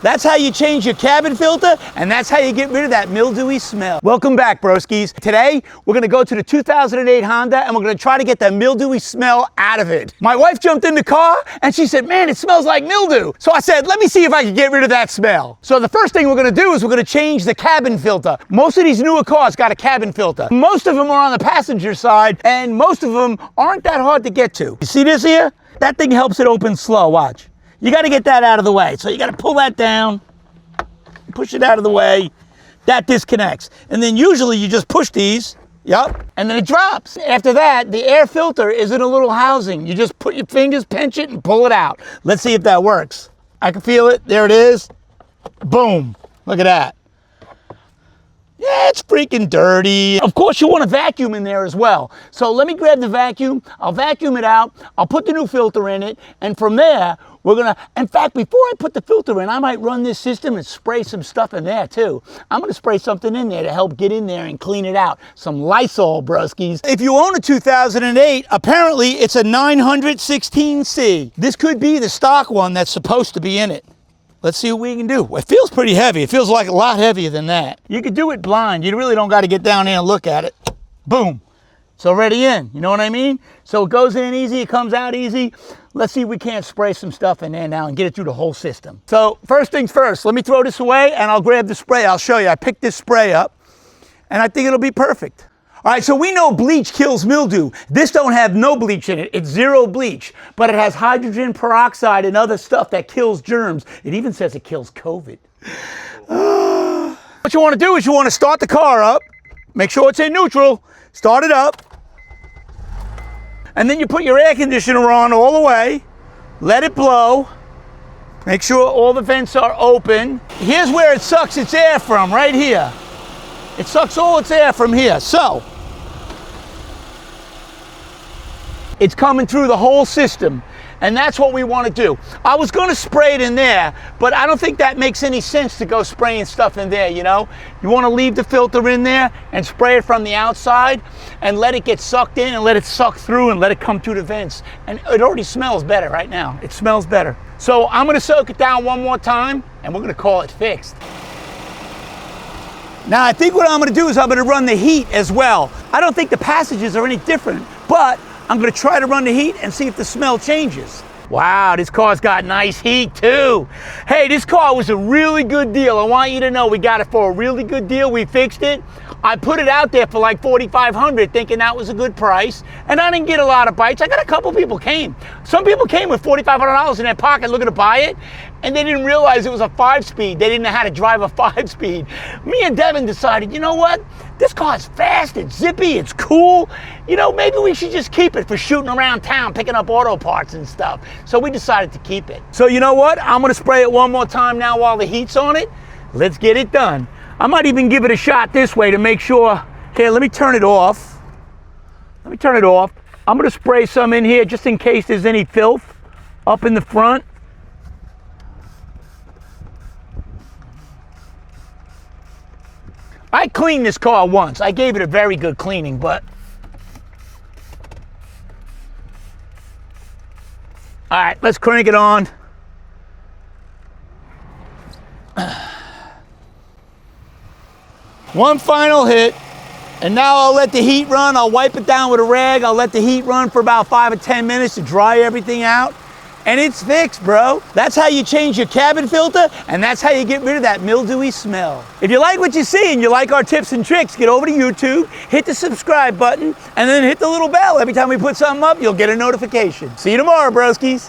That's how you change your cabin filter, and that's how you get rid of that mildewy smell. Welcome back, broskies. Today, we're gonna go to the 2008 Honda, and we're gonna try to get that mildewy smell out of it. My wife jumped in the car, and she said, man, it smells like mildew. So I said, let me see if I can get rid of that smell. So the first thing we're gonna do is we're gonna change the cabin filter. Most of these newer cars got a cabin filter. Most of them are on the passenger side, and most of them aren't that hard to get to. You see this here? That thing helps it open slow, watch. You got to get that out of the way. So you got to pull that down, push it out of the way. That disconnects. And then usually you just push these, yep, and then it drops. After that, the air filter is in a little housing. You just put your fingers, pinch it, and pull it out. Let's see if that works. I can feel it. There it is. Boom. Look at that. Yeah, it's freaking dirty. Of course, you want a vacuum in there as well. So let me grab the vacuum. I'll vacuum it out. I'll put the new filter in it. And from there, we're gonna, in fact, before I put the filter in, I might run this system and spray some stuff in there too. I'm gonna spray something in there to help get in there and clean it out. Some Lysol, broskies. If you own a 2008, apparently it's a 916C. This could be the stock one that's supposed to be in it. Let's see what we can do. It feels pretty heavy. It feels like a lot heavier than that. You could do it blind. You really don't got to get down there and look at it. Boom. It's already in. You know what I mean? So it goes in easy. It comes out easy. Let's see if we can't spray some stuff in there now and get it through the whole system. So first things first, let me throw this away and I'll grab the spray. I'll show you. I picked this spray up and I think it'll be perfect. All right, so we know bleach kills mildew. This don't have no bleach in it. It's zero bleach, but it has hydrogen peroxide and other stuff that kills germs. It even says it kills COVID. What you want to do is you want to start the car up, make sure it's in neutral, start it up, and then you put your air conditioner on all the way, let it blow, make sure all the vents are open. Here's where it sucks its air from, right here. It sucks all its air from here. So, it's coming through the whole system. And that's what we want to do. I was going to spray it in there, but I don't think that makes any sense to go spraying stuff in there, you know? You want to leave the filter in there and spray it from the outside and let it get sucked in and let it suck through and let it come through the vents. And it already smells better right now. It smells better. So I'm going to soak it down one more time and we're going to call it fixed. Now I think what I'm going to do is I'm going to run the heat as well. I don't think the passages are any different, but I'm going to try to run the heat and see if the smell changes. Wow, this car's got nice heat too. Hey, this car was a really good deal. I want you to know we got it for a really good deal. We fixed it. I put it out there for like $4,500 thinking that was a good price. And I didn't get a lot of bites. I got a couple people came. Some people came with $4,500 in their pocket looking to buy it. And they didn't realize it was a 5-speed. They didn't know how to drive a 5-speed. Me and Devin decided, you know what? This car's fast, it's zippy, it's cool. You know, maybe we should just keep it for shooting around town, picking up auto parts and stuff. So we decided to keep it. So you know what? I'm gonna spray it one more time now while the heat's on it. Let's get it done. I might even give it a shot this way to make sure. Here, let me turn it off. Let me turn it off. I'm gonna spray some in here just in case there's any filth up in the front. I cleaned this car once. I gave it a very good cleaning, but all right, let's crank it on. One final hit, and now I'll let the heat run. I'll wipe it down with a rag. I'll let the heat run for about 5 or 10 minutes to dry everything out. And it's fixed, bro. That's how you change your cabin filter, and that's how you get rid of that mildewy smell. If you like what you see and you like our tips and tricks, get over to YouTube, hit the subscribe button, and then hit the little bell. Every time we put something up, you'll get a notification. See you tomorrow, broskies.